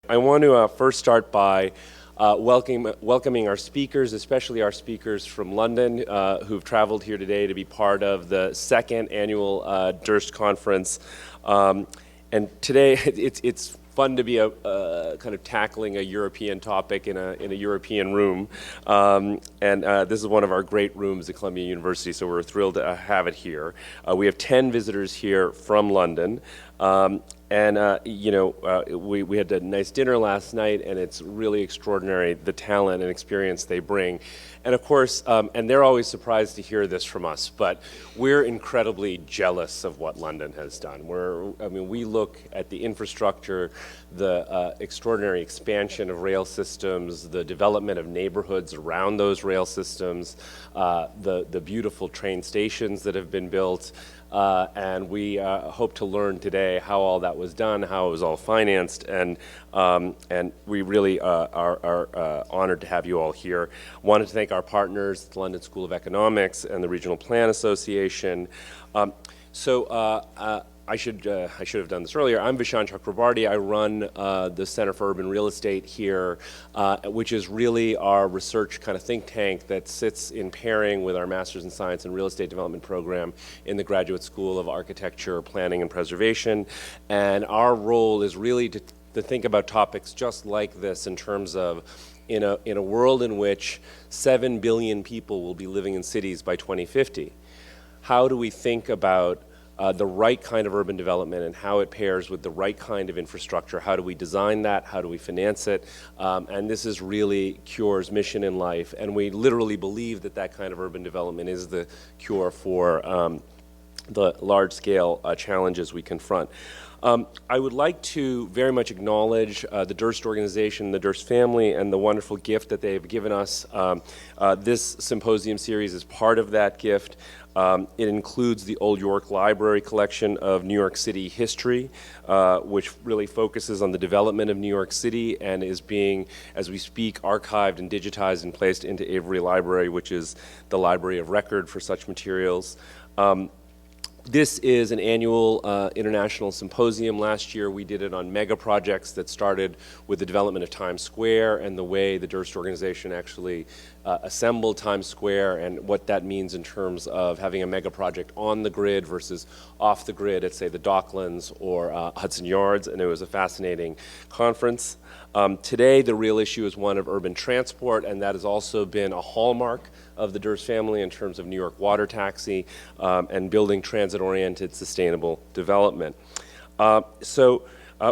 I want to first start by welcoming our speakers, especially our speakers from London who've traveled here today to be part of the second annual Durst conference. And today it's fun to be kind of tackling a European topic in a European room. This is one of our great rooms at Columbia University, so we're thrilled to have it here. We have 10 visitors here from London. We had a nice dinner last night, and it's really extraordinary, the talent and experience they bring. And of course, and they're always surprised to hear this from us, but we're incredibly jealous of what London has done. We look at the infrastructure, the extraordinary expansion of rail systems, the development of neighborhoods around those rail systems, the beautiful train stations that have been built, and we hope to learn today how all that was done, how it was all financed, and we really are honored to have you all here. Wanted to thank our partners, the London School of Economics and the Regional Plan Association. I should have done this earlier. I'm Vishaan Chakrabarti. I run the Center for Urban Real Estate here, which is really our research kind of think tank that sits in pairing with our Master's in Science and Real Estate Development program in the Graduate School of Architecture, Planning, and Preservation. And our role is really to think about topics just like this in terms of in a world in which 7 billion people will be living in cities by 2050. How do we think about the right kind of urban development and how it pairs with the right kind of infrastructure? How do we design that? How do we finance it? And this is really CURE's mission in life, and we literally believe that that kind of urban development is the cure for the large-scale challenges we confront. I would like to very much acknowledge the Durst organization, the Durst family, and the wonderful gift that they've given us. This symposium series is part of that gift. It includes the Old York Library collection of New York City history, which really focuses on the development of New York City and is being, as we speak, archived and digitized and placed into Avery Library, which is the library of record for such materials. This is an annual international symposium. Last year we did it on mega projects that started with the development of Times Square and the way the Durst organization actually assembled Times Square and what that means in terms of having a mega project on the grid versus off the grid at, say, the Docklands or Hudson Yards, and it was a fascinating conference. Today the real issue is one of urban transport, and that has also been a hallmark of the Durst family in terms of New York water taxi and building transit-oriented sustainable development.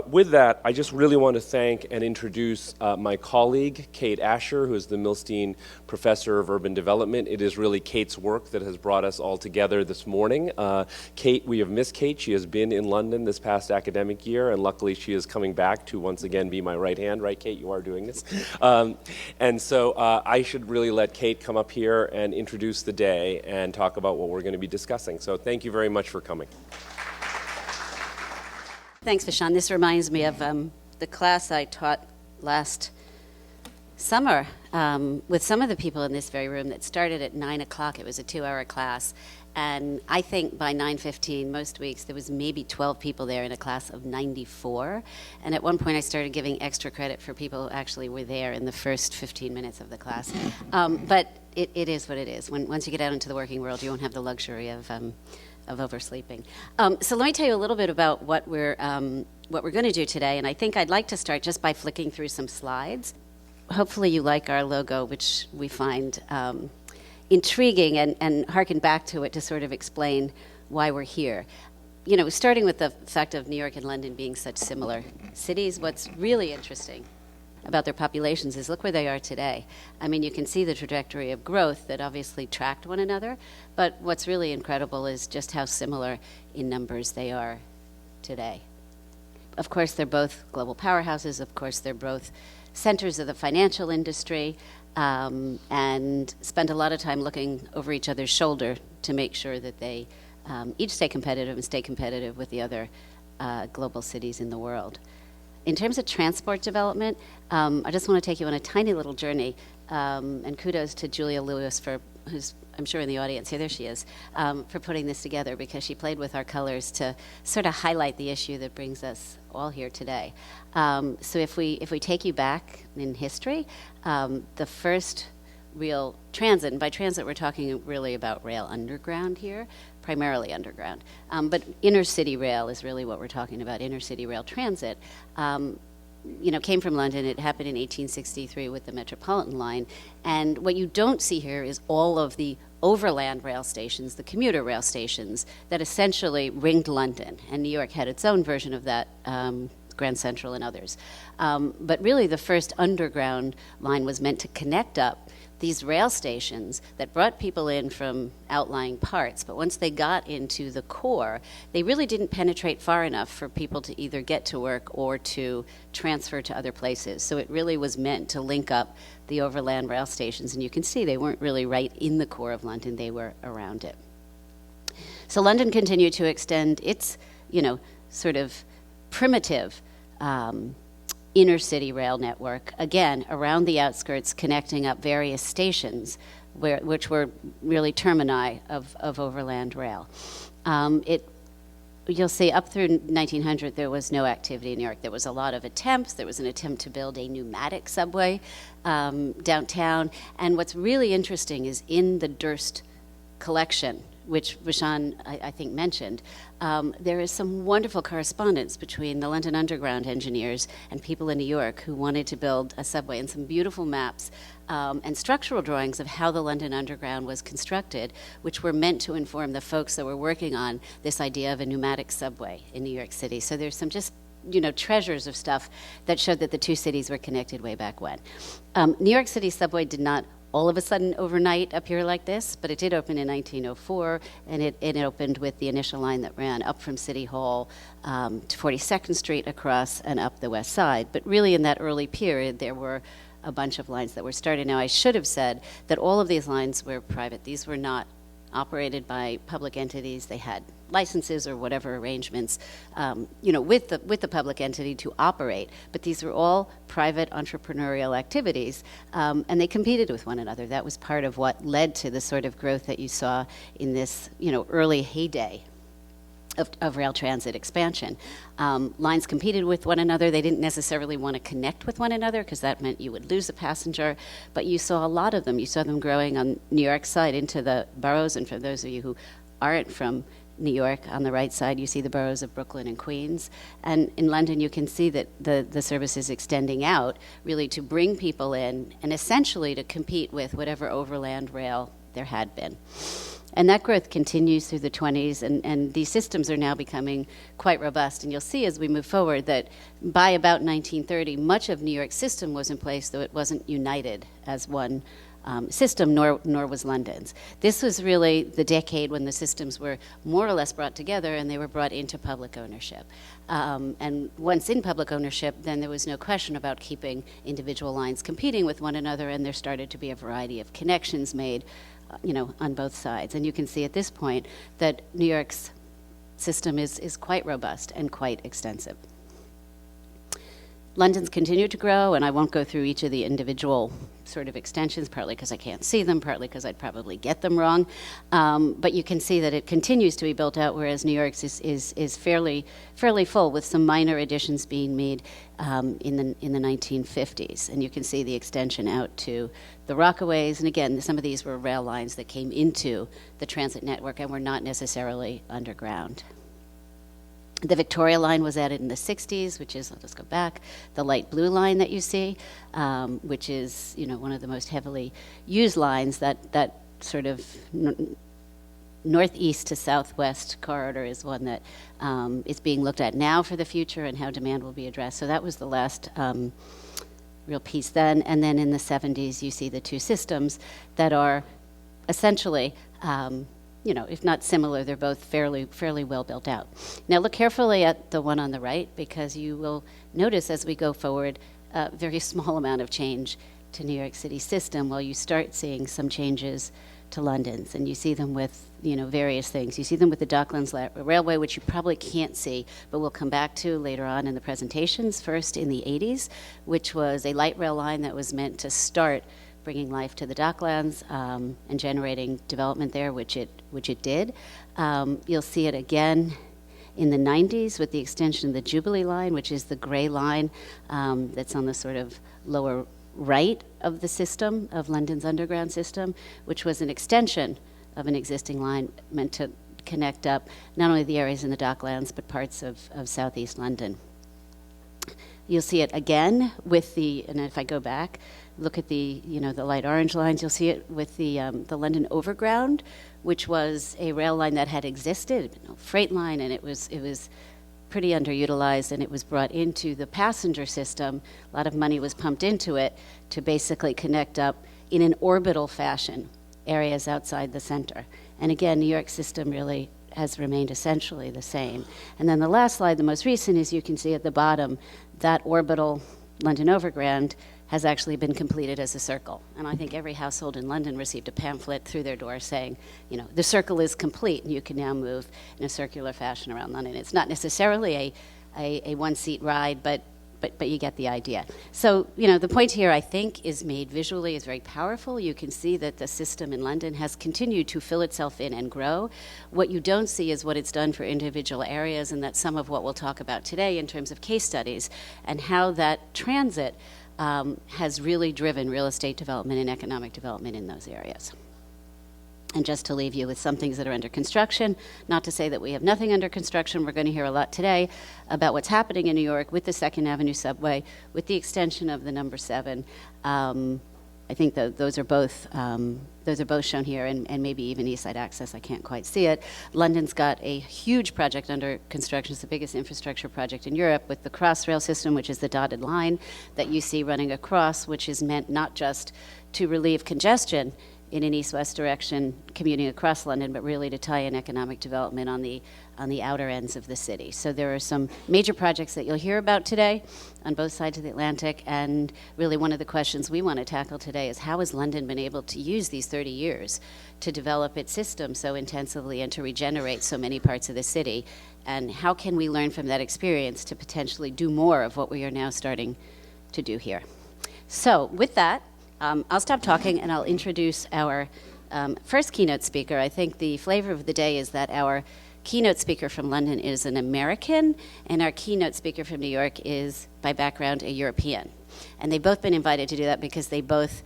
With that, I just really want to thank and introduce my colleague, Kate Ascher, who is the Milstein Professor of Urban Development. It is really Kate's work that has brought us all together this morning. Kate, we have missed Kate. She has been in London this past academic year, and luckily she is coming back to once again be my right hand. Right, Kate? You are doing this. I should really let Kate come up here and introduce the day and talk about what we're going to be discussing. So thank you very much for coming. Thanks, Vishaan. This reminds me of the class I taught last summer with some of the people in this very room that started at 9 o'clock. It was a 2-hour class. And I think by 9:15, most weeks, there was maybe 12 people there in a class of 94. And at one point, I started giving extra credit for people who actually were there in the first 15 minutes of the class. But it is what it is. Once you get out into the working world, you won't have the luxury of oversleeping. So let me tell you a little bit about what we're going to do today, and I think I'd like to start just by flicking through some slides. Hopefully you like our logo, which we find intriguing, and harken back to it to sort of explain why we're here. You know, starting with the fact of New York and London being such similar cities, what's really interesting about their populations is look where they are today. I mean, you can see the trajectory of growth that obviously tracked one another, but what's really incredible is just how similar in numbers they are today. Of course, they're both global powerhouses. Of course, they're both centers of the financial industry, and spend a lot of time looking over each other's shoulder to make sure that they each stay competitive and stay competitive with the other global cities in the world. In terms of transport development, I just want to take you on a tiny little journey, and kudos to Julia Lewis, who's I'm sure in the audience here, there she is, for putting this together, because she played with our colors to sort of highlight the issue that brings us all here today. So if we take you back in history, the first real transit, and by transit we're talking really about rail underground here, primarily underground, but inner city rail is really what we're talking about, inner city rail transit. Came from London. It happened in 1863 with the Metropolitan line. And what you don't see here is all of the overland rail stations, the commuter rail stations, that essentially ringed London. And New York had its own version of that, Grand Central and others. But really the first underground line was meant to connect up these rail stations that brought people in from outlying parts, but once they got into the core, they really didn't penetrate far enough for people to either get to work or to transfer to other places. So it really was meant to link up the overland rail stations, and you can see they weren't really right in the core of London, they were around it. So London continued to extend its, sort of primitive inner city rail network, again, around the outskirts, connecting up various stations, which were really termini of overland rail. You'll see up through 1900, there was no activity in New York. There was a lot of attempts. There was an attempt to build a pneumatic subway downtown. And what's really interesting is in the Durst collection, which Vishaan, I think, mentioned, there is some wonderful correspondence between the London Underground engineers and people in New York who wanted to build a subway, and some beautiful maps and structural drawings of how the London Underground was constructed, which were meant to inform the folks that were working on this idea of a pneumatic subway in New York City. So there's some just treasures of stuff that showed that the two cities were connected way back when. New York City subway did not all of a sudden overnight appear like this, but it did open in 1904, and it opened with the initial line that ran up from City Hall to 42nd Street across and up the West Side. But really in that early period, there were a bunch of lines that were started. Now, I should have said that all of these lines were private. These were not operated by public entities. They had licenses or whatever arrangements, with the public entity to operate. But these were all private entrepreneurial activities, and they competed with one another. That was part of what led to the sort of growth that you saw in this, early heyday of rail transit expansion. Lines competed with one another. They didn't necessarily want to connect with one another because that meant you would lose a passenger, but you saw a lot of them. You saw them growing on New York's side into the boroughs, and for those of you who aren't from New York, on the right side you see the boroughs of Brooklyn and Queens. And in London you can see that the service is extending out really to bring people in and essentially to compete with whatever overland rail there had been. And that growth continues through the 20s, and these systems are now becoming quite robust. And you'll see as we move forward that by about 1930, much of New York's system was in place, though it wasn't united as one system, nor was London's. This was really the decade when the systems were more or less brought together and they were brought into public ownership. And once in public ownership, then there was no question about keeping individual lines competing with one another, and there started to be a variety of connections made on both sides. And you can see at this point that New York's system is quite robust and quite extensive. London's continued to grow, and I won't go through each of the individual sort of extensions, partly because I can't see them, partly because I'd probably get them wrong. But you can see that it continues to be built out, whereas New York's is fairly full, with some minor additions being made in the 1950s. And you can see the extension out to the Rockaways. And again, some of these were rail lines that came into the transit network and were not necessarily underground. The Victoria line was added in the 60s, which is, I'll just go back, the light blue line that you see, which is, one of the most heavily used lines. That sort of northeast to southwest corridor is one that is being looked at now for the future and how demand will be addressed. So that was the last real piece then. And then in the 70s, you see the two systems that are essentially if not similar, they're both fairly well built out. Now look carefully at the one on the right, because you will notice as we go forward a very small amount of change to New York City system, while you start seeing some changes to London's. And you see them with various things. You see them with the Docklands Railway, which you probably can't see, but we'll come back to later on in the presentations. First in the 80s, which was a light rail line that was meant to start bringing life to the docklands and generating development there, which it did. You'll see it again in the 90s with the extension of the Jubilee line, which is the gray line that's on the sort of lower right of the system, of London's underground system, which was an extension of an existing line meant to connect up not only the areas in the docklands, but parts of southeast London. You'll see it again with and if I go back, look at the light orange lines, you'll see it with the London Overground, which was a rail line that had existed, freight line, and it was pretty underutilized, and it was brought into the passenger system. A lot of money was pumped into it to basically connect up in an orbital fashion areas outside the center. And again, New York's system really has remained essentially the same. And then the last slide, the most recent, is you can see at the bottom that orbital London Overground has actually been completed as a circle. And I think every household in London received a pamphlet through their door saying, the circle is complete and you can now move in a circular fashion around London. It's not necessarily a one-seat ride, but you get the idea. So, the point here, I think, is made visually is very powerful. You can see that the system in London has continued to fill itself in and grow. What you don't see is what it's done for individual areas, and that's some of what we'll talk about today in terms of case studies and how that transit has really driven real estate development and economic development in those areas. And just to leave you with some things that are under construction, not to say that we have nothing under construction. We're going to hear a lot today about what's happening in New York with the 2nd Avenue subway, with the extension of the number 7. I think those are both shown here, and maybe even East Side Access. I can't quite see it. London's got a huge project under construction. It's the biggest infrastructure project in Europe with the Crossrail system, which is the dotted line that you see running across, which is meant not just to relieve congestion in an east-west direction commuting across London, but really to tie in economic development on the outer ends of the city. So there are some major projects that you'll hear about today on both sides of the Atlantic, and really one of the questions we want to tackle today is how has London been able to use these 30 years to develop its system so intensively and to regenerate so many parts of the city, and how can we learn from that experience to potentially do more of what we are now starting to do here. So with that, I'll stop talking and I'll introduce our first keynote speaker. I think the flavor of the day is that our keynote speaker from London is an American, and our keynote speaker from New York is, by background, a European. And they've both been invited to do that because they both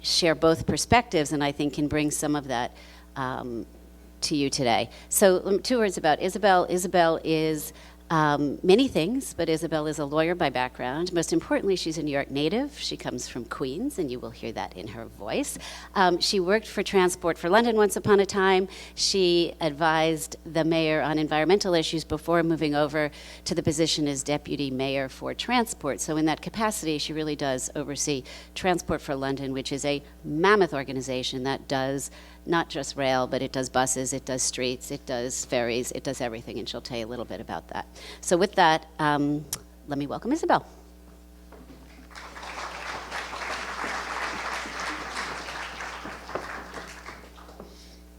share both perspectives, and I think can bring some of that to you today. So 2 words about Isabel. Isabel is many things, but Isabel is a lawyer by background. Most importantly, she's a New York native. She comes from Queens, and you will hear that in her voice. She worked for Transport for London once upon a time. She advised the mayor on environmental issues before moving over to the position as deputy mayor for transport. So in that capacity, she really does oversee Transport for London, which is a mammoth organization that does not just rail, but it does buses, it does streets, it does ferries, it does everything, and she'll tell you a little bit about that. So with that, let me welcome Isabel.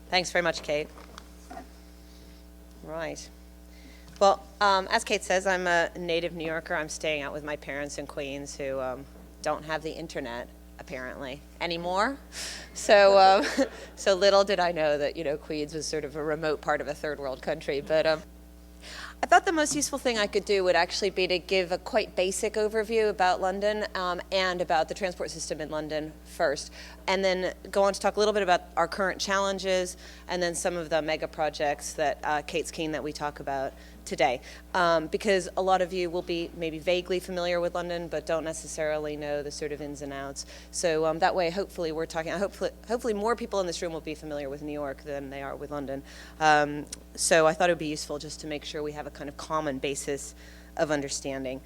Thanks very much, Kate. Right. Well, as Kate says, I'm a native New Yorker. I'm staying out with my parents in Queens who don't have the internet, apparently, anymore. So so little did I know that, Queens was sort of a remote part of a third world country. But I thought the most useful thing I could do would actually be to give a quite basic overview about London and about the transport system in London first, and then go on to talk a little bit about our current challenges and then some of the mega projects that Kate's keen that we talk about today, because a lot of you will be maybe vaguely familiar with London but don't necessarily know the sort of ins and outs. So that way, hopefully we're talking, hopefully more people in this room will be familiar with New York than they are with London. So I thought it would be useful just to make sure we have a kind of common basis of understanding.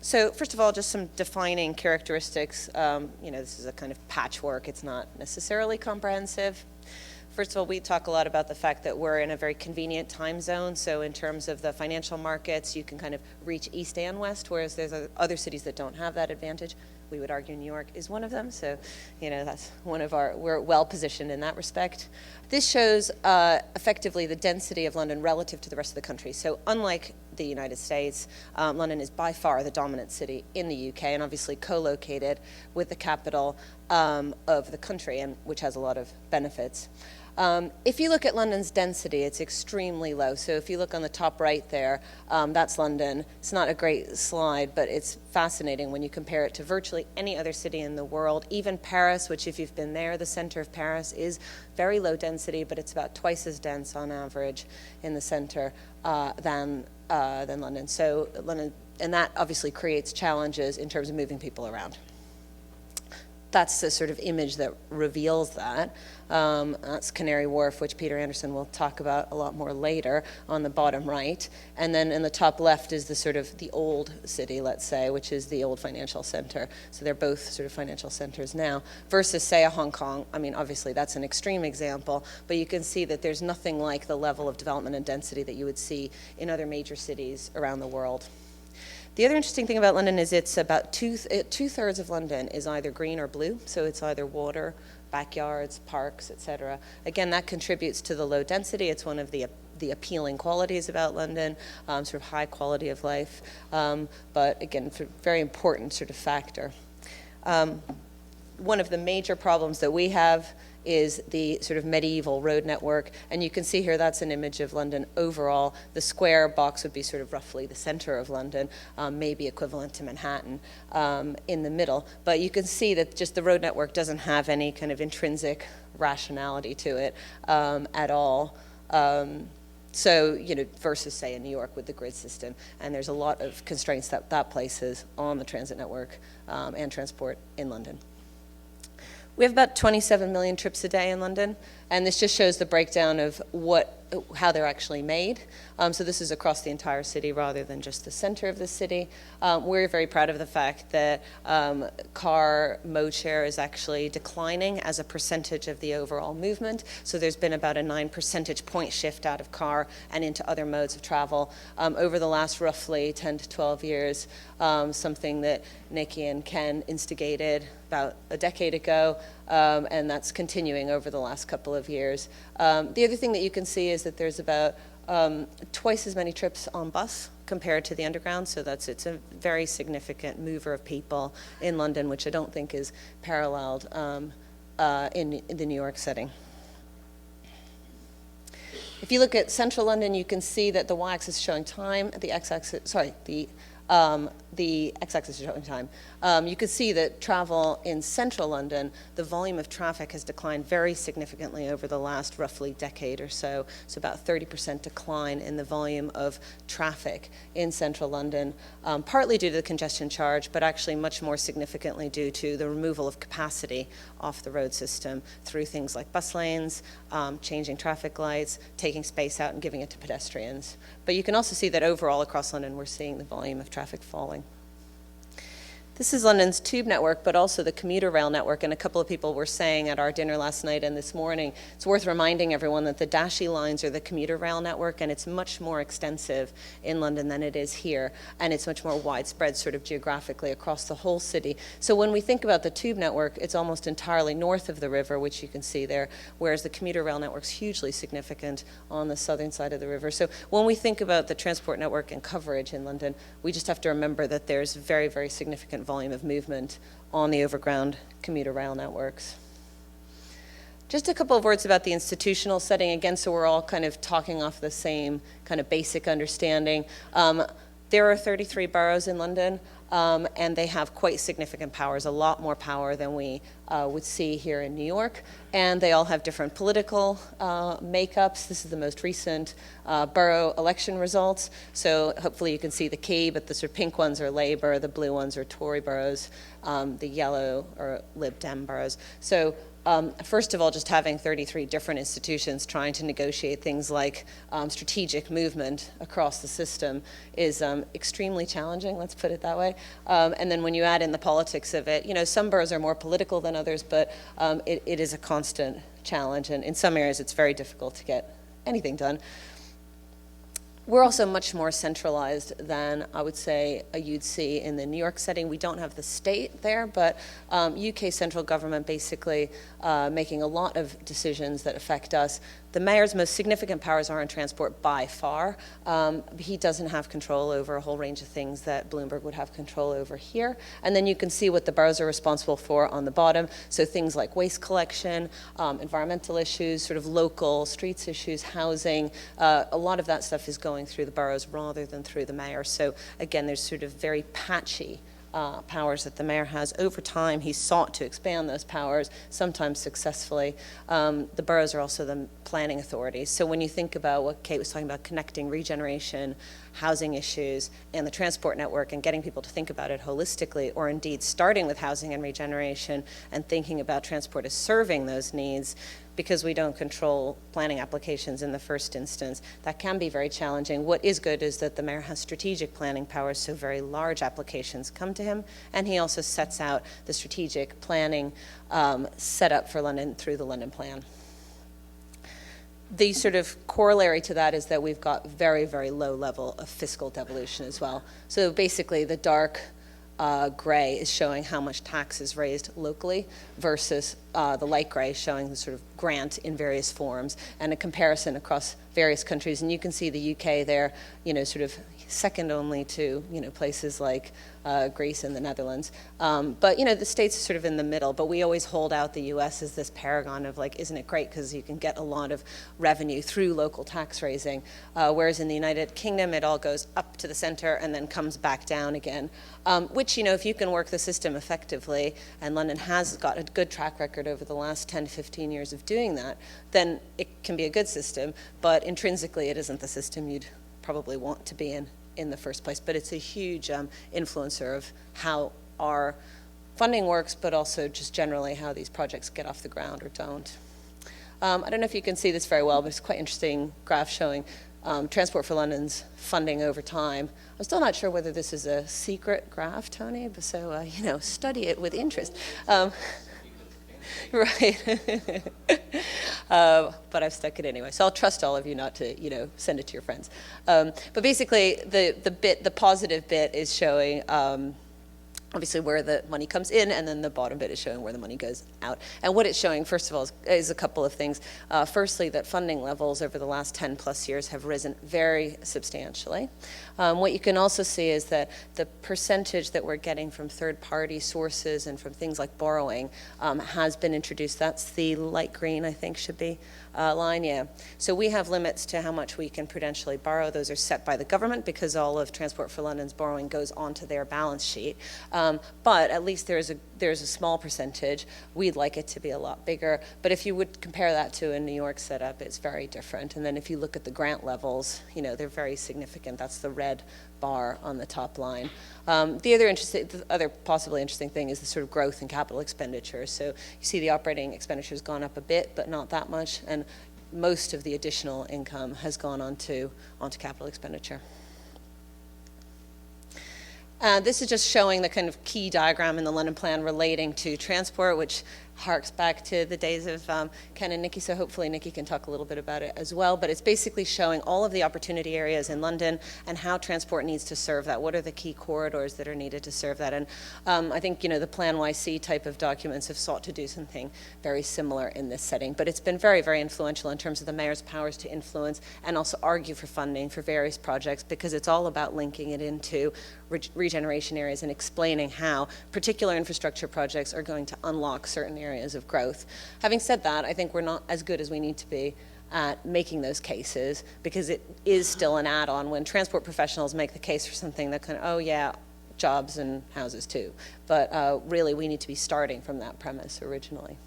So first of all, just some defining characteristics. This is a kind of patchwork. It's not necessarily comprehensive. First of all, we talk a lot about the fact that we're in a very convenient time zone. So in terms of the financial markets, you can kind of reach east and west, whereas there's other cities that don't have that advantage. We would argue New York is one of them, so that's one of we're well positioned in that respect. This shows effectively the density of London relative to the rest of the country. So unlike the United States, London is by far the dominant city in the UK, and obviously co-located with the capital of the country, and which has a lot of benefits. If you look at London's density, it's extremely low. So if you look on the top right there, that's London. It's not a great slide, but it's fascinating when you compare it to virtually any other city in the world. Even Paris, which if you've been there, the center of Paris is very low density, but it's about twice as dense on average in the center than London. So London, and that obviously creates challenges in terms of moving people around. That's the sort of image that reveals that. That's Canary Wharf, which Peter Anderson will talk about a lot more later on the bottom right. And then in the top left is the sort of the old city, let's say, which is the old financial center. So they're both sort of financial centers now, versus, say, a Hong Kong. I mean, obviously, that's an extreme example, but you can see that there's nothing like the level of development and density that you would see in other major cities around the world. The other interesting thing about London is it's about two-thirds of London is either green or blue, so it's either water, backyards, parks, etc. Again, that contributes to the low density. It's one of the appealing qualities about London, sort of high quality of life, but again, very important sort of factor. One of the major problems that we have is the sort of medieval road network. And you can see here that's an image of London overall. The square box would be sort of roughly the center of London, maybe equivalent to Manhattan in the middle. But you can see that just the road network doesn't have any kind of intrinsic rationality to it at all. So, versus, say, in New York with the grid system. And there's a lot of constraints that places on the transit network and transport in London. We have about 27 million trips a day in London, and this just shows the breakdown of how they're actually made. So this is across the entire city rather than just the center of the city. We're very proud of the fact that car mode share is actually declining as a percentage of the overall movement. So there's been about a 9 percentage point shift out of car and into other modes of travel over the last roughly 10 to 12 years, something that Nicky and Ken instigated about a decade ago, and that's continuing over the last couple of years. The other thing that you can see is that there's about twice as many trips on bus compared to the underground, so it's a very significant mover of people in London, which I don't think is paralleled in the New York setting. If you look at central London, you can see that the y-axis is showing time, the x-axis, the x-axis is showing time. You can see that travel in central London, the volume of traffic has declined very significantly over the last roughly decade or so. So about 30% decline in the volume of traffic in central London, partly due to the congestion charge, but actually much more significantly due to the removal of capacity off the road system through things like bus lanes, changing traffic lights, taking space out and giving it to pedestrians. But you can also see that overall across London, we're seeing the volume of traffic falling. This is London's tube network, but also the commuter rail network, and a couple of people were saying at our dinner last night and this morning, it's worth reminding everyone that the dashy lines are the commuter rail network, and it's much more extensive in London than it is here, and it's much more widespread sort of geographically across the whole city. So when we think about the tube network, it's almost entirely north of the river, which you can see there, whereas the commuter rail network's hugely significant on the southern side of the river. So when we think about the transport network and coverage in London, we just have to remember that there's very, very significant volume of movement on the overground commuter rail networks. Just a couple of words about the institutional setting again, so we're all kind of talking off the same kind of basic understanding. There are 33 boroughs in London, and they have quite significant powers, a lot more power than we would see here in New York. And they all have different political makeups. This is the most recent borough election results. So hopefully you can see the key, but the sort of pink ones are Labour, the blue ones are Tory boroughs, the yellow are Lib Dem boroughs. So first of all, just having 33 different institutions trying to negotiate things like strategic movement across the system is extremely challenging, let's put it that way. And then when you add in the politics of it, some boroughs are more political than others, but it is a constant challenge. And in some areas, it's very difficult to get anything done. We're also much more centralized than I would say you'd see in the New York setting. We don't have the state there, but UK central government basically making a lot of decisions that affect us. The mayor's most significant powers are in transport by far. He doesn't have control over a whole range of things that Bloomberg would have control over here. And then you can see what the boroughs are responsible for on the bottom. So things like waste collection, environmental issues, sort of local streets issues, housing, a lot of that stuff is going through the boroughs rather than through the mayor. So again, there's sort of very patchy powers that the mayor has. Over time, he's sought to expand those powers, sometimes successfully. The boroughs are also the planning authorities. So when you think about what Kate was talking about, connecting regeneration, housing issues, and the transport network, and getting people to think about it holistically, or indeed starting with housing and regeneration and thinking about transport as serving those needs, because we don't control planning applications in the first instance, that can be very challenging. What is good is that the mayor has strategic planning powers, so very large applications come to him, and he also sets out the strategic planning set up for London through the London Plan. The sort of corollary to that is that we've got very, very low level of fiscal devolution as well. So basically the dark gray is showing how much tax is raised locally versus the light gray showing the sort of grant in various forms, and a comparison across various countries. And you can see the UK there, sort of second only to, places like Greece and the Netherlands. But, the States are sort of in the middle, but we always hold out the US as this paragon of like, isn't it great because you can get a lot of revenue through local tax raising, whereas in the United Kingdom, it all goes up to the center and then comes back down again, which, if you can work the system effectively, and London has got a good track record over the last 10 to 15 years of doing that, then it can be a good system, but intrinsically it isn't the system you'd probably want to be in the first place. But it's a huge influencer of how our funding works, but also just generally how these projects get off the ground or don't. I don't know if you can see this very well, but it's quite interesting graph showing Transport for London's funding over time. I'm still not sure whether this is a secret graph, Tony, but so, study it with interest. Right. But I've stuck it anyway. So I'll trust all of you not to, send it to your friends. But basically, the positive bit is showing obviously where the money comes in, and then the bottom bit is showing where the money goes out. And what it's showing, first of all, is a couple of things. Firstly, that funding levels over the last 10 plus years have risen very substantially. What you can also see is that the percentage that we're getting from third-party sources and from things like borrowing has been introduced. That's the light green, I think, should be line, yeah. So we have limits to how much we can prudentially borrow. Those are set by the government because all of Transport for London's borrowing goes onto their balance sheet. But at least there's a small percentage. We'd like it to be a lot bigger. But if you would compare that to a New York setup, it's very different. And then if you look at the grant levels, they're very significant. That's the red bar on the top line. The other possibly interesting thing is the sort of growth in capital expenditures. So you see the operating expenditures gone up a bit, but not that much. And most of the additional income has gone onto capital expenditure. This is just showing the kind of key diagram in the London Plan relating to transport, which harks back to the days of Ken and Nicky, so hopefully Nicky can talk a little bit about it as well. But it's basically showing all of the opportunity areas in London and how transport needs to serve that. What are the key corridors that are needed to serve that? And I think, the Plan YC type of documents have sought to do something very similar in this setting. But it's been very, very influential in terms of the mayor's powers to influence and also argue for funding for various projects, because it's all about linking it into regeneration areas and explaining how particular infrastructure projects are going to unlock certain areas of growth. Having said that, I think we're not as good as we need to be at making those cases, because it is still an add-on when transport professionals make the case for something that kind of, oh yeah, jobs and houses too. But really we need to be starting from that premise originally.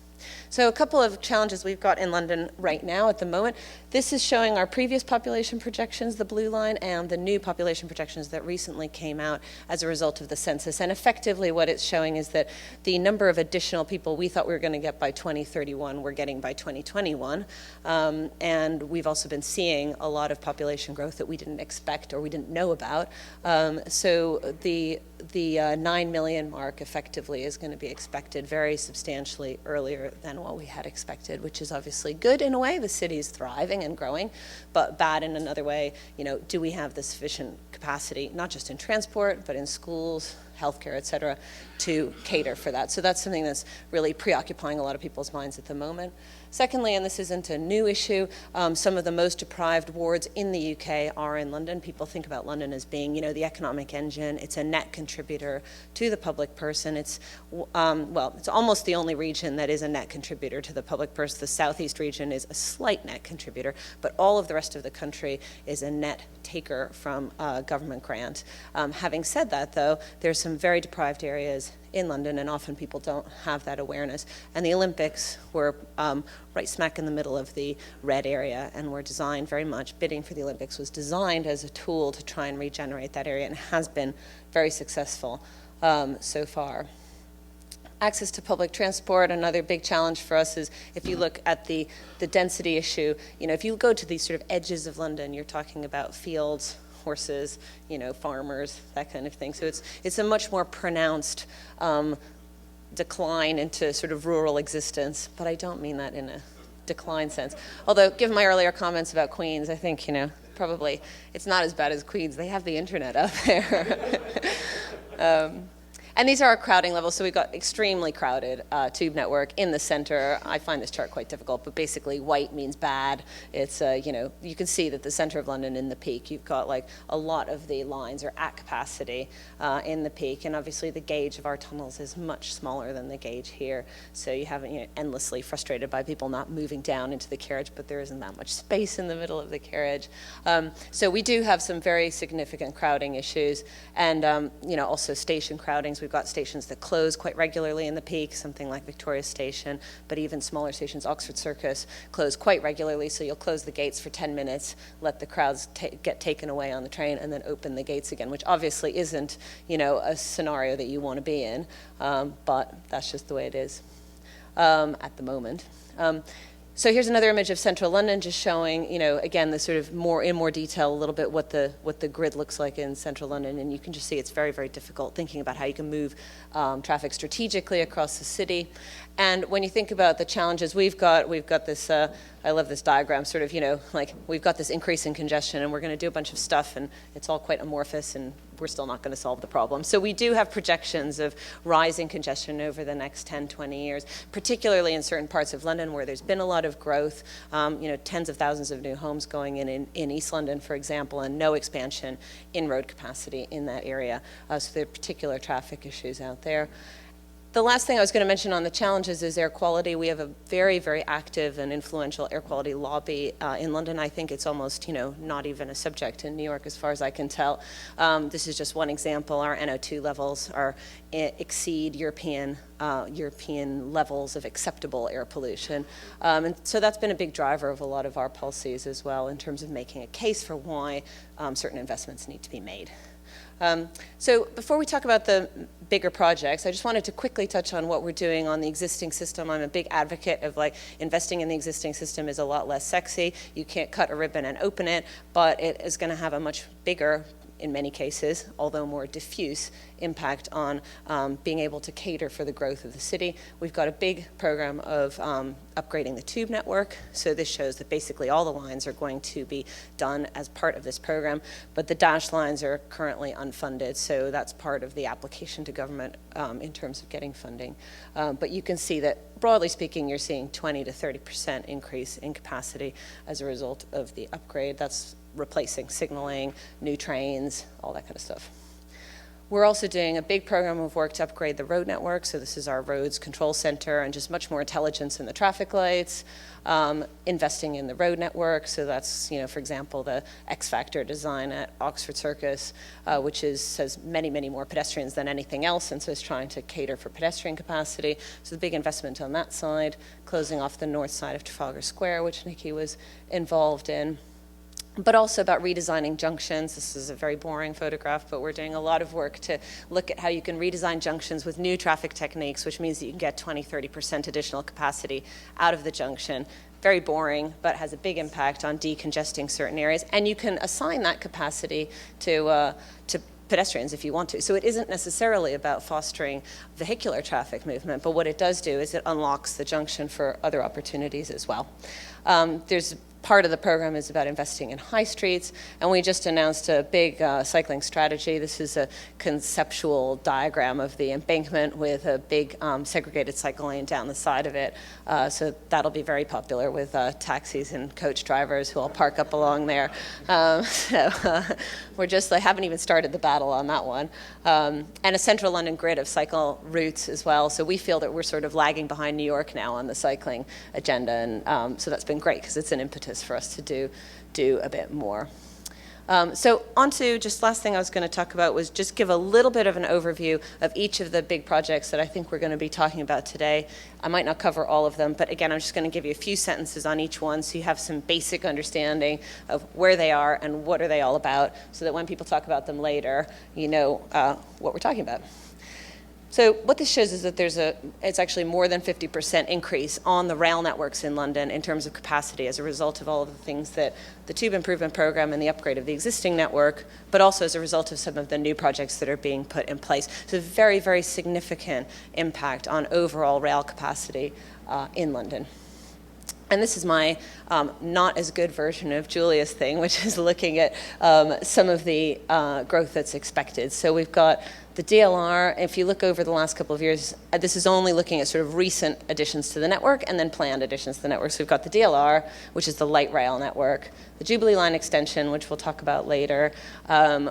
So a couple of challenges we've got in London right now at the moment. This is showing our previous population projections, the blue line, and the new population projections that recently came out as a result of the census. And effectively what it's showing is that the number of additional people we thought we were going to get by 2031, we're getting by 2021. And we've also been seeing a lot of population growth that we didn't expect or we didn't know about. So the 9 million mark effectively is going to be expected very substantially earlier than what we had expected, which is obviously good in a way. The city's thriving exciting and growing, but bad in another way. Do we have the sufficient capacity, not just in transport, but in schools, healthcare, et cetera, to cater for that? So that's something that's really preoccupying a lot of people's minds at the moment. Secondly, and this isn't a new issue, some of the most deprived wards in the UK are in London. People think about London as being, the economic engine. It's a net contributor to the public purse. It's almost the only region that is a net contributor to the public purse. The southeast region is a slight net contributor, but all of the rest of the country is a net taker from government grant. Having said that, though, there's some very deprived areas in London, and often people don't have that awareness. And the Olympics were right smack in the middle of the red area, and were designed very much, bidding for the Olympics was designed as a tool to try and regenerate that area, and has been very successful so far. Access to public transport, another big challenge for us is if you look at the density issue, if you go to these sort of edges of London, you're talking about fields, horses, farmers, that kind of thing. So it's a much more pronounced decline into sort of rural existence, but I don't mean that in a decline sense. Although, given my earlier comments about Queens, I think, probably it's not as bad as Queens. They have the internet up there. And these are our crowding levels. So we've got extremely crowded tube network in the center. I find this chart quite difficult, but basically white means bad. It's, you can see that the center of London in the peak, you've got like a lot of the lines are at capacity in the peak. And obviously the gauge of our tunnels is much smaller than the gauge here. So you haven't, endlessly frustrated by people not moving down into the carriage, but there isn't that much space in the middle of the carriage. So we do have some very significant crowding issues, and, also station crowdings. We've got stations that close quite regularly in the peak, something like Victoria Station, but even smaller stations, Oxford Circus, close quite regularly. So you'll close the gates for 10 minutes, let the crowds get taken away on the train, and then open the gates again, which obviously isn't, a scenario that you want to be in, but that's just the way it is at the moment. So here's another image of central London, just showing, again, the sort of in more detail, a little bit what the grid looks like in central London. And you can just see it's very, very difficult thinking about how you can move traffic strategically across the city. And when you think about the challenges we've got this, I love this diagram, sort of, like we've got this increase in congestion, and we're going to do a bunch of stuff, and it's all quite amorphous, and we're still not going to solve the problem. So we do have projections of rising congestion over the next 10, 20 years, particularly in certain parts of London where there's been a lot of growth, tens of thousands of new homes going in East London, for example, and no expansion in road capacity in that area. So there are particular traffic issues out there. The last thing I was going to mention on the challenges is air quality. We have a very, very active and influential air quality lobby in London. I think it's almost, not even a subject in New York as far as I can tell. This is just one example. Our NO2 levels exceed European levels of acceptable air pollution. And so that's been a big driver of a lot of our policies as well in terms of making a case for why certain investments need to be made. So before we talk about the bigger projects, I just wanted to quickly touch on what we're doing on the existing system. I'm a big advocate of investing in the existing system is a lot less sexy. You can't cut a ribbon and open it, but it is going to have a much bigger, in many cases, although more diffuse, impact on being able to cater for the growth of the city. We've got a big program of upgrading the tube network. So this shows that basically all the lines are going to be done as part of this program, but the dash lines are currently unfunded. So that's part of the application to government in terms of getting funding. But you can see that, broadly speaking, you're seeing 20 to 30% increase in capacity as a result of the upgrade. That's replacing signaling, new trains, all that kind of stuff. We're also doing a big program of work to upgrade the road network. So this is our roads control center, and just much more intelligence in the traffic lights, investing in the road network. So that's, for example, the X Factor design at Oxford Circus, which has many, many more pedestrians than anything else, and so it's trying to cater for pedestrian capacity. So the big investment on that side, closing off the north side of Trafalgar Square, which Nicky was involved in. But also about redesigning junctions. This is a very boring photograph, but we're doing a lot of work to look at how you can redesign junctions with new traffic techniques, which means that you can get 20, 30% additional capacity out of the junction. Very boring, but has a big impact on decongesting certain areas. And you can assign that capacity to pedestrians if you want to. So it isn't necessarily about fostering vehicular traffic movement, but what it does do is it unlocks the junction for other opportunities as well. There's part of the program is about investing in high streets, and we just announced a big cycling strategy. This is a conceptual diagram of the embankment with a big segregated cycle lane down the side of it. So that'll be very popular with taxis and coach drivers who will park up along there. We're just, I haven't even started the battle on that one. And a central London grid of cycle routes as well. So we feel that we're sort of lagging behind New York now on the cycling agenda, and so that's been great because it's an impetus for us to do a bit more. So on to just last thing I was going to talk about was just give a little bit of an overview of each of the big projects that I think we're going to be talking about today. I might not cover all of them, but again, I'm just going to give you a few sentences on each one so you have some basic understanding of where they are and what are they all about, so that when people talk about them later, you know what we're talking about. So what this shows is that it's actually more than 50% increase on the rail networks in London in terms of capacity as a result of all of the things that the Tube Improvement Program and the upgrade of the existing network, but also as a result of some of the new projects that are being put in place. So very, very significant impact on overall rail capacity in London. And this is my not as good version of Julia's thing, which is looking at some of the growth that's expected. So we've got the DLR. If you look over the last couple of years, this is only looking at sort of recent additions to the network and then planned additions to the network. So we've got the DLR, which is the light rail network, the Jubilee Line extension, which we'll talk about later,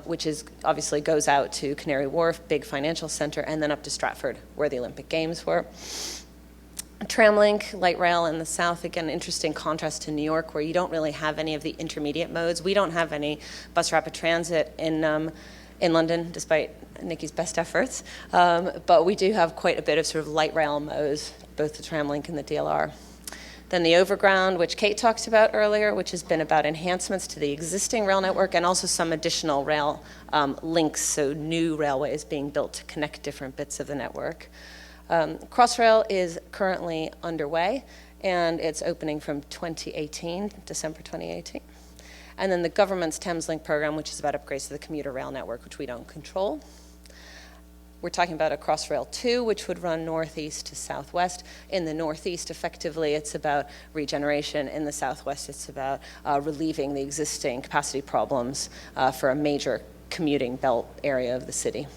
which is obviously goes out to Canary Wharf, big financial center, and then up to Stratford, where the Olympic Games were. Tramlink, light rail in the south, again, interesting contrast to New York, where you don't really have any of the intermediate modes. We don't have any bus rapid transit in London, despite Nicky's best efforts. But we do have quite a bit of sort of light rail modes, both the Tramlink and the DLR. Then the overground, which Kate talked about earlier, which has been about enhancements to the existing rail network and also some additional rail links, so new railways being built to connect different bits of the network. Crossrail is currently underway, and it's opening from 2018, December 2018. And then the government's Thameslink program, which is about upgrades to the commuter rail network, which we don't control. We're talking about a Crossrail 2, which would run northeast to southwest. In the northeast, effectively, it's about regeneration. In the southwest, it's about relieving the existing capacity problems for a major commuting belt area of the city.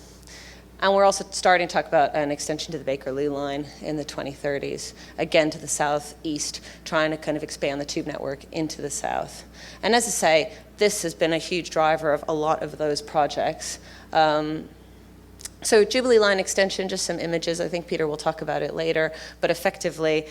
And we're also starting to talk about an extension to the Bakerloo line in the 2030s, again to the southeast, trying to kind of expand the tube network into the south. And as I say, this has been a huge driver of a lot of those projects. So Jubilee Line extension, just some images. I think Peter will talk about it later. But effectively,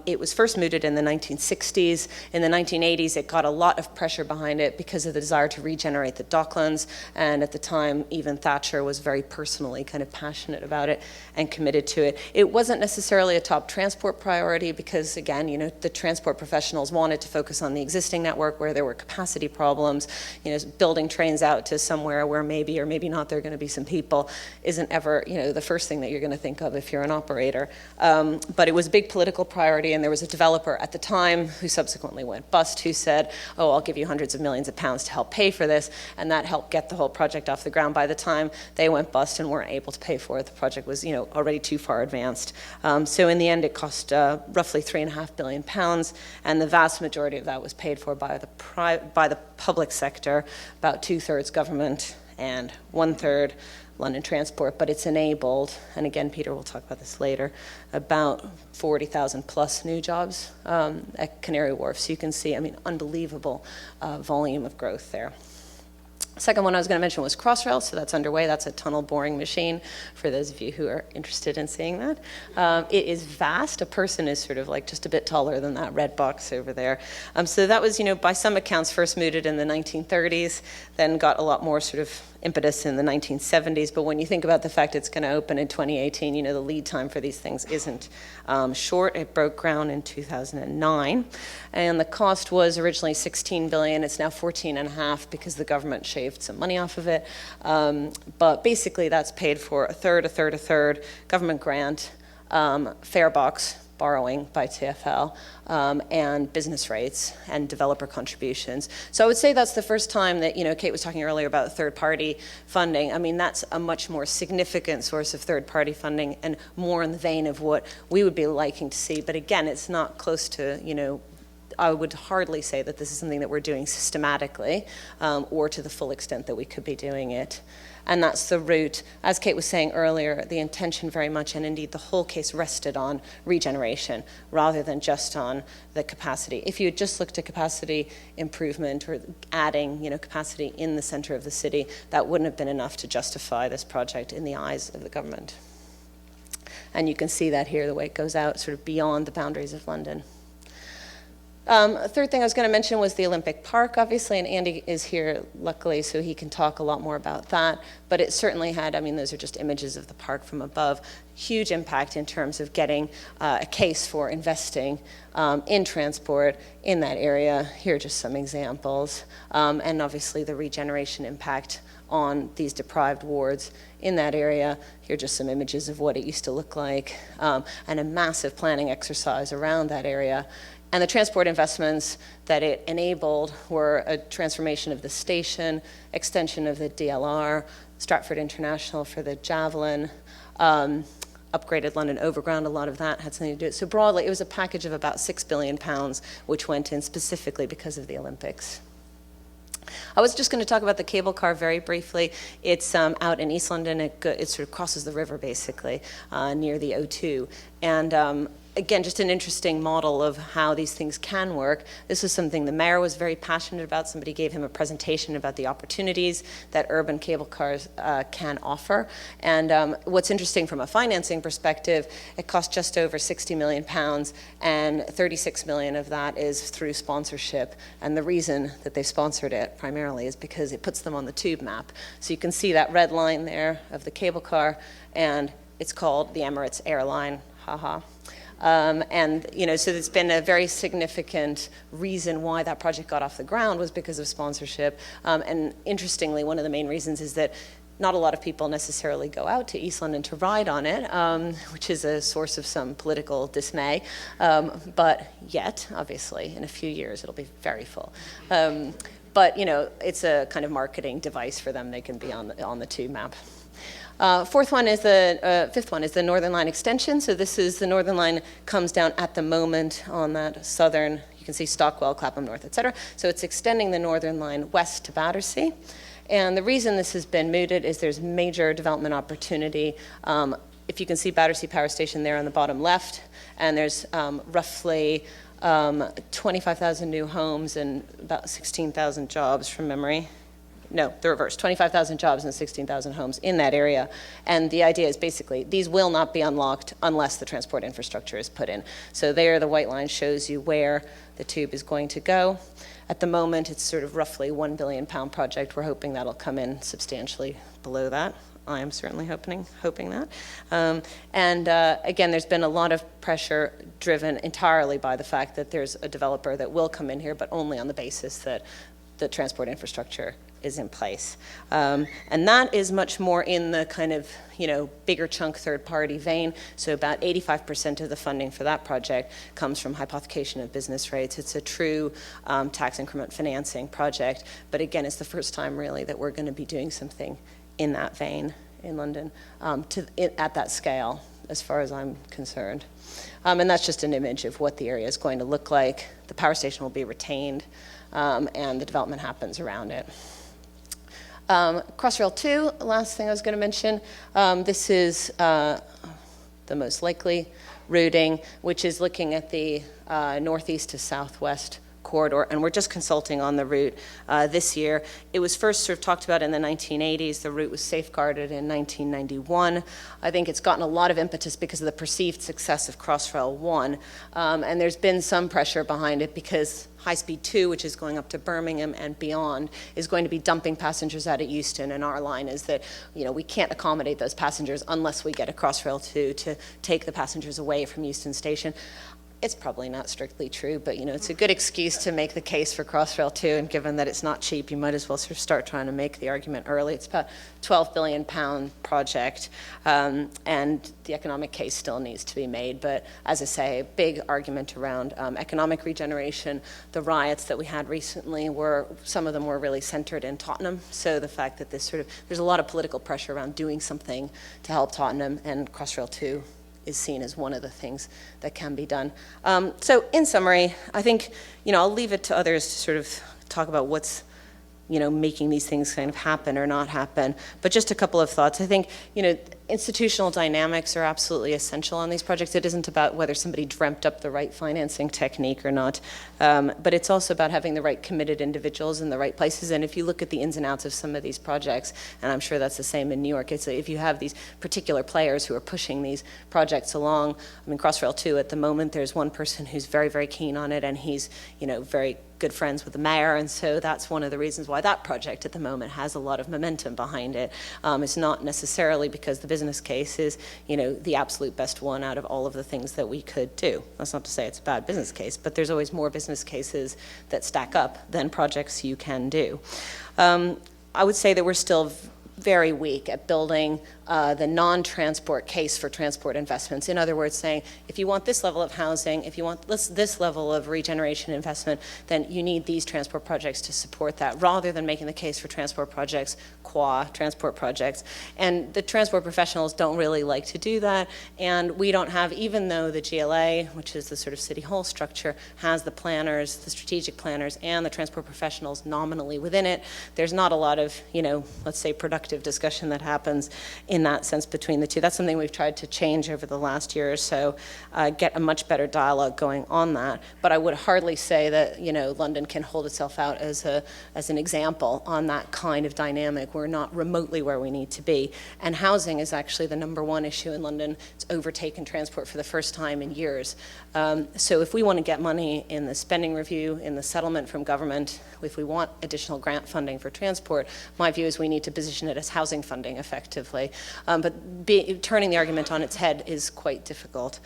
it was first mooted in the 1960s. In the 1980s, it got a lot of pressure behind it because of the desire to regenerate the Docklands. And at the time, even Thatcher was very personally kind of passionate about it and committed to it. It wasn't necessarily a top transport priority because, again, you know, the transport professionals wanted to focus on the existing network where there were capacity problems. You know, building trains out to somewhere where maybe or maybe not there are going to be some people isn't ever, you know, the first thing that you're going to think of if you're an operator. But it was a big political priority, and there was a developer at the time who subsequently went bust who said, oh, I'll give you hundreds of millions of pounds to help pay for this, and that helped get the whole project off the ground. By the time they went bust and weren't able to pay for it, the project was, you know, already too far advanced. So in the end, it cost roughly £3.5 billion, and the vast majority of that was paid for by the public sector, about 2/3 government and 1/3 London Transport, but it's enabled, and again, Peter will talk about this later, about 40,000 plus new jobs at Canary Wharf. So you can see, I mean, unbelievable volume of growth there. Second one I was going to mention was Crossrail, so that's underway. That's a tunnel boring machine for those of you who are interested in seeing that. It is vast. A person is sort of like just a bit taller than that red box over there. So that was, you know, by some accounts first mooted in the 1930s, then got a lot more sort of impetus in the 1970s. But when you think about the fact it's going to open in 2018, you know, the lead time for these things isn't short. It broke ground in 2009. And the cost was originally $16 billion. It's now $14.5 because the government shaved some money off of it. But basically that's paid for a third, government grant, fare box, borrowing by TfL, and business rates and developer contributions. So I would say that's the first time that, you know, Kate was talking earlier about third-party funding. I mean, that's a much more significant source of third-party funding and more in the vein of what we would be liking to see. But again, it's not close to, you know, I would hardly say that this is something that we're doing systematically or to the full extent that we could be doing it. And that's the route. As Kate was saying earlier, the intention very much, and indeed the whole case, rested on regeneration rather than just on the capacity. If you had just looked at capacity improvement or adding, capacity in the center of the city, that wouldn't have been enough to justify this project in the eyes of the government. And you can see that here, the way it goes out sort of beyond the boundaries of London. A third thing I was going to mention was the Olympic Park, obviously, and Andy is here, luckily, so he can talk a lot more about that. But it certainly had, those are just images of the park from above, huge impact in terms of getting a case for investing in transport in that area. Here are just some examples. And obviously the regeneration impact on these deprived wards in that area. Here are just some images of what it used to look like, and a massive planning exercise around that area. And the transport investments that it enabled were a transformation of the station, extension of the DLR, Stratford International for the Javelin, upgraded London Overground, a lot of that had something to do with it. So broadly, it was a package of about £6 billion, which went in specifically because of the Olympics. I was just going to talk about the cable car very briefly. It's out in East London. It sort of crosses the river, basically, near the O2. And again, just an interesting model of how these things can work. This was something the mayor was very passionate about. Somebody gave him a presentation about the opportunities that urban cable cars can offer. And what's interesting from a financing perspective, it cost just over £60 million, and 36 million of that is through sponsorship. And the reason that they sponsored it primarily is because it puts them on the tube map. So you can see that red line there of the cable car, and it's called the Emirates airline, haha. And, so it's been a very significant reason why that project got off the ground was because of sponsorship. And interestingly, one of the main reasons is that not a lot of people necessarily go out to East London to ride on it, which is a source of some political dismay. But yet, obviously, in a few years, it'll be very full. But, it's a kind of marketing device for them. They can be on the tube map. Fifth one is the Northern Line extension. So this is the Northern Line comes down at the moment on that southern, you can see Stockwell, Clapham North, et cetera. So it's extending the Northern Line west to Battersea. And the reason this has been mooted is there's major development opportunity. If you can see Battersea Power Station there on the bottom left, and there's roughly 25,000 new homes and about 16,000 jobs from memory. No, the reverse, 25,000 jobs and 16,000 homes in that area. And the idea is basically these will not be unlocked unless the transport infrastructure is put in. So there, the white line shows you where the tube is going to go. At the moment, it's sort of roughly £1 billion project. We're hoping that'll come in substantially below that. I am certainly hoping that. Again, there's been a lot of pressure driven entirely by the fact that there's a developer that will come in here, but only on the basis that the transport infrastructure is in place. And that is much more in the kind of, bigger chunk third-party vein. So about 85% of the funding for that project comes from hypothecation of business rates. It's a true tax increment financing project. But again, it's the first time really that we're going to be doing something in that vein in London at that scale, as far as I'm concerned. And that's just an image of what the area is going to look like. The power station will be retained, and the development happens around it. Crossrail 2, last thing I was going to mention. This is the most likely routing, which is looking at the northeast to southwest corridor, and we're just consulting on the route this year. It was first sort of talked about in the 1980s. The route was safeguarded in 1991. I think it's gotten a lot of impetus because of the perceived success of Crossrail 1, and there's been some pressure behind it because High Speed 2, which is going up to Birmingham and beyond, is going to be dumping passengers out at Euston, and our line is that we can't accommodate those passengers unless we get a Crossrail 2 to take the passengers away from Euston Station. It's probably not strictly true, but it's a good excuse to make the case for Crossrail 2, and given that it's not cheap, you might as well sort of start trying to make the argument early. It's about a £12 billion project, and the economic case still needs to be made, but as I say, a big argument around economic regeneration. The riots that we had recently some of them were really centered in Tottenham, so the fact that there's a lot of political pressure around doing something to help Tottenham, and Crossrail 2 is seen as one of the things that can be done. So in summary, I think, I'll leave it to others to sort of talk about what's making these things kind of happen or not happen. But just a couple of thoughts. I think, institutional dynamics are absolutely essential on these projects. It isn't about whether somebody dreamt up the right financing technique or not, but it's also about having the right committed individuals in the right places. And if you look at the ins and outs of some of these projects, and I'm sure that's the same in New York, it's if you have these particular players who are pushing these projects along. I mean, Crossrail 2, at the moment, there's one person who's very, very keen on it, and he's, very good friends with the mayor, and so that's one of the reasons why that project at the moment has a lot of momentum behind it. It's not necessarily because the business case is, the absolute best one out of all of the things that we could do. That's not to say it's a bad business case, but there's always more business cases that stack up than projects you can do. I would say that we're still very weak at building the non-transport case for transport investments. In other words, saying, if you want this level of housing, if you want this level of regeneration investment, then you need these transport projects to support that, rather than making the case for transport projects qua transport projects. And the transport professionals don't really like to do that, and we don't have, even though the GLA, which is the sort of city hall structure, has the planners, the strategic planners, and the transport professionals nominally within it, there's not a lot of, let's say, productive discussion that happens in that sense between the two. That's something we've tried to change over the last year or so, get a much better dialogue going on that. But I would hardly say that, London can hold itself out as an example on that kind of dynamic. We're not remotely where we need to be. And housing is actually the number one issue in London. It's overtaken transport for the first time in years. So if we want to get money in the spending review, in the settlement from government, if we want additional grant funding for transport, my view is we need to position it as housing funding effectively. But turning the argument on its head is quite difficult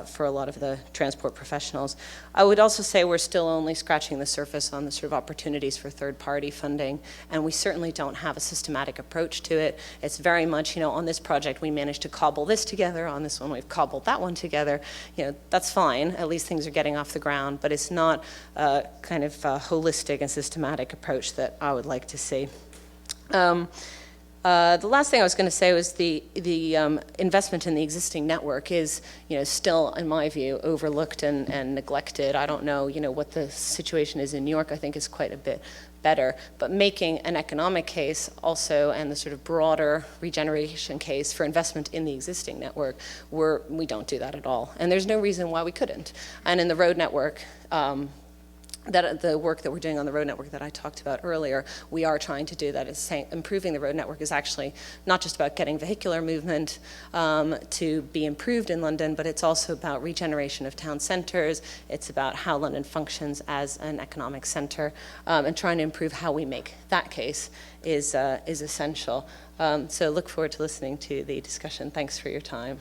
for a lot of the transport professionals. I would also say we're still only scratching the surface on the sort of opportunities for third-party funding, and we certainly don't have a systematic approach to it. It's very much, on this project we managed to cobble this together, on this one we've cobbled that one together. That's fine, at least things are getting off the ground, but it's not a kind of holistic and systematic approach that I would like to see. The last thing I was going to say was the investment in the existing network is, still, in my view, overlooked and neglected. I don't know, what the situation is in New York. I think is quite a bit better. But making an economic case also, and the sort of broader regeneration case for investment in the existing network, we don't do that at all. And there's no reason why we couldn't. And in the road network, that the work that we're doing on the road network that I talked about earlier, we are trying to do that. It's saying improving the road network is actually not just about getting vehicular movement to be improved in London, but it's also about regeneration of town centers. It's about how London functions as an economic center, and trying to improve how we make that case is essential. So look forward to listening to the discussion. Thanks for your time.